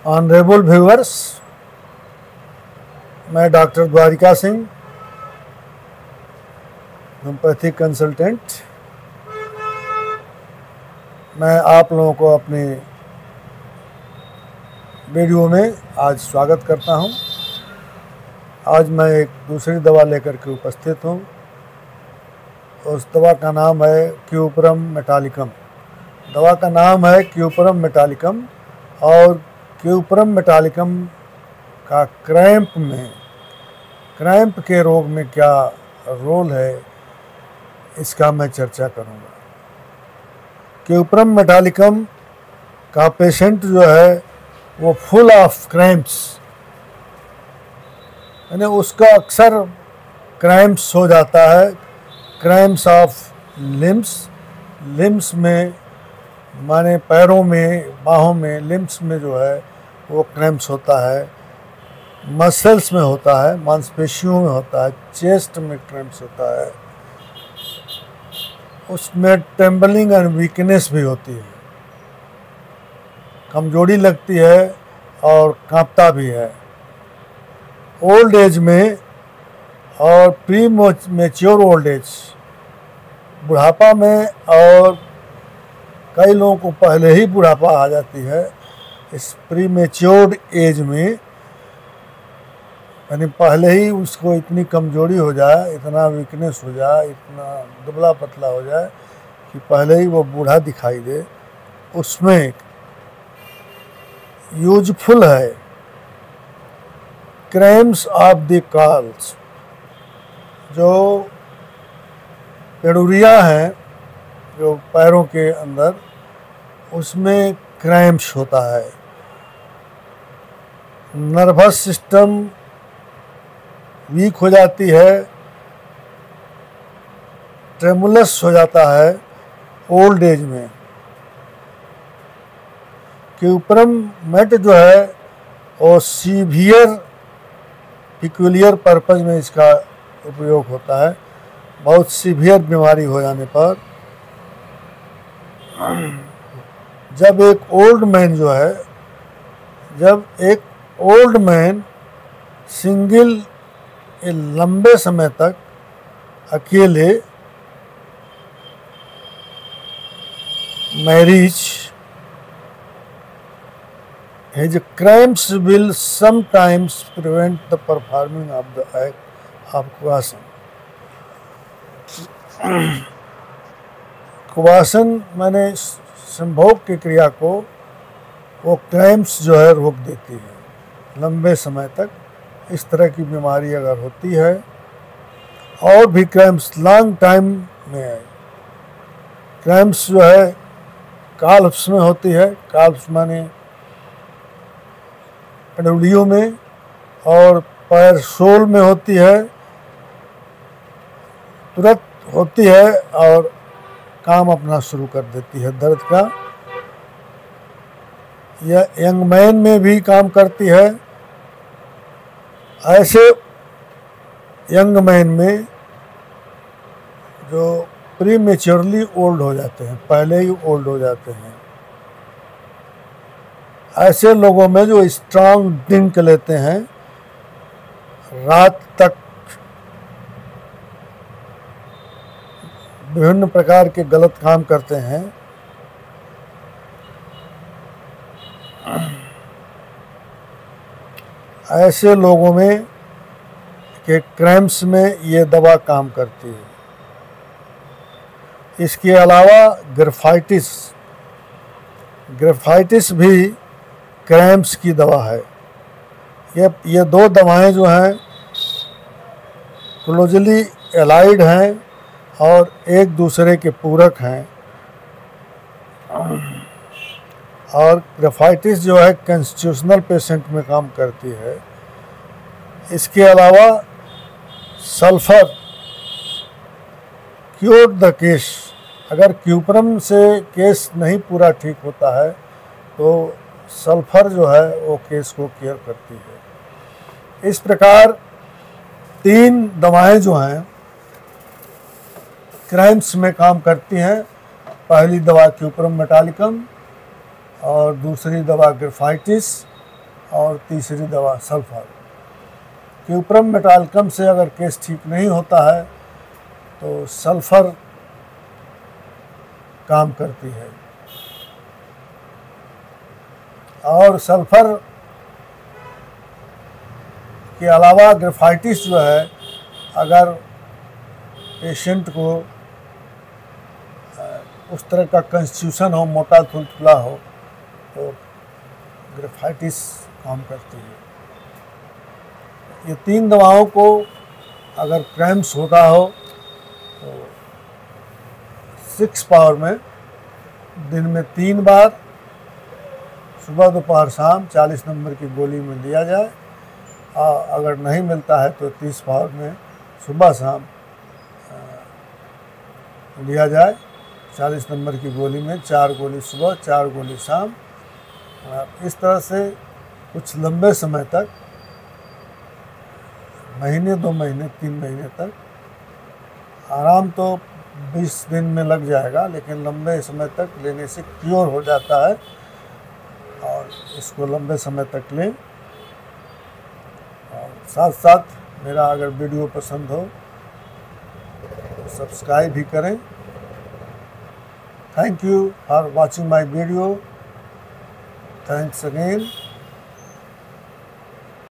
Honourable viewers, मैं doctor Dwarika Singh, homeopathic consultant. मैं आप लोगों को अपने वीडियो में आज स्वागत करता हूं। आज मैं एक दूसरी दवा लेकर के उपस्थित हूं। उस दवा का नाम है क्यूपरम मेटालिकम। दवा का नाम है क्यूपरम मेटालिकम और क्यूपरम मेटालिकम का क्रैम्प के रोग में क्या रोल है, इसका मैं चर्चा करूंगा। क्यूपरम मेटालिकम का पेशेंट जो है वो फुल ऑफ क्रैम्प्स, यानी उसका अक्सर क्रैम्प्स हो जाता है। क्रैम्प्स ऑफ लिम्स में, माने पैरों में, बाहों में, लिम्स में जो है वो क्रैम्प्स होता है। मसल्स में होता है, मांसपेशियों में होता है, चेस्ट में क्रैम्प्स होता है। उसमें ट्रेम्बलिंग एंड वीकनेस भी होती है, कमजोरी लगती है और कांपता भी है। ओल्ड एज में और प्री मैच्योर ओल्ड एज, बुढ़ापा में, और कई लोगों को पहले ही बुढ़ापा आ जाती है। इस प्री मैच्योर्ड एज में, यानी पहले ही उसको इतनी कमजोरी हो जाए, इतना वीकनेस हो जाए, इतना दुबला पतला हो जाए कि पहले ही वो बूढ़ा दिखाई दे, उसमें यूजफुल है क्रैम्प्स ऑफ द कॉल्स। जो पेडुरिया है, जो पैरों के अंदर, उसमें क्रैम्प्स होता है। नर्वस सिस्टम वीक हो जाती है, ट्रेमुलस हो जाता है ओल्ड एज में। क्यूपरम मेट जो है वो सीवियर पिक्यूलियर पर्पज में इसका उपयोग होता है। बहुत सीवियर बीमारी हो जाने पर, जब एक ओल्ड मैन सिंगल लंबे समय तक अकेले marriage, his cramps will sometimes prevent the performing of the act of क्वासन। क्वासन माने संभोग की क्रिया को वो क्रैम्प्स जो है रोक देती है लंबे समय तक। इस तरह की बीमारी अगर होती है, और भी क्रैम्प्स लॉन्ग टाइम में है। क्रैम्प्स जो है काल्फ्स में होती है। काल्फ्स माने पेडुलियों में, और पैर सोल में होती है। तुरंत होती है और काम अपना शुरू कर देती है दर्द का। यह यंग मैन में भी काम करती है। ऐसे यंग मैन में जो प्री मैच्योरली ओल्ड हो जाते हैं, पहले ही ओल्ड हो जाते हैं, ऐसे लोगों में जो स्ट्रांग ड्रिंक लेते हैं, रात तक विभिन्न प्रकार के गलत काम करते हैं, ऐसे लोगों में के क्रैम्प्स में ये दवा काम करती है। इसके अलावा ग्रेफाइटिस भी क्रैम्प्स की दवा है। ये दो दवाएं जो हैं क्लोजली एलाइड हैं और एक दूसरे के पूरक हैं। और ग्रेफाइटिस जो है कॉन्स्टिट्यूशनल पेशेंट में काम करती है। इसके अलावा सल्फर क्योर द केस। अगर क्यूपरम से केस नहीं पूरा ठीक होता है तो सल्फर जो है वो केस को क्योर करती है। इस प्रकार 3 दवाएं जो हैं क्रैम्प्स में काम करती हैं। पहली दवा क्यूपरम मेटालिकम और दूसरी दवा ग्रेफाइटिस और तीसरी दवा सल्फर। क्यूप्रम मेटालिकम से अगर केस ठीक नहीं होता है तो सल्फर काम करती है। और सल्फर के अलावा ग्रेफाइटिस जो है, अगर पेशेंट को उस तरह का कंस्टिट्यूशन हो, मोटा थुलथुला हो, तो ग्रेफाइटिस काम करती है। ये 3 दवाओं को अगर क्रैम्प्स होता हो तो 6 पावर में दिन में 3 बार सुबह दोपहर शाम 40 नंबर की गोली में लिया जाए। अगर नहीं मिलता है तो 30 पावर में सुबह शाम लिया जाए। 40 नंबर की गोली में 4 गोली सुबह 4 गोली शाम। इस तरह से कुछ लंबे समय तक, महीने 2 महीने 3 महीने तक, आराम तो 20 दिन में लग जाएगा, लेकिन लंबे समय तक लेने से क्योर हो जाता है। और इसको लंबे समय तक लें। और साथ साथ मेरा अगर वीडियो पसंद हो तो सब्सक्राइब भी करें। Thank you for watching my video. Thanks again.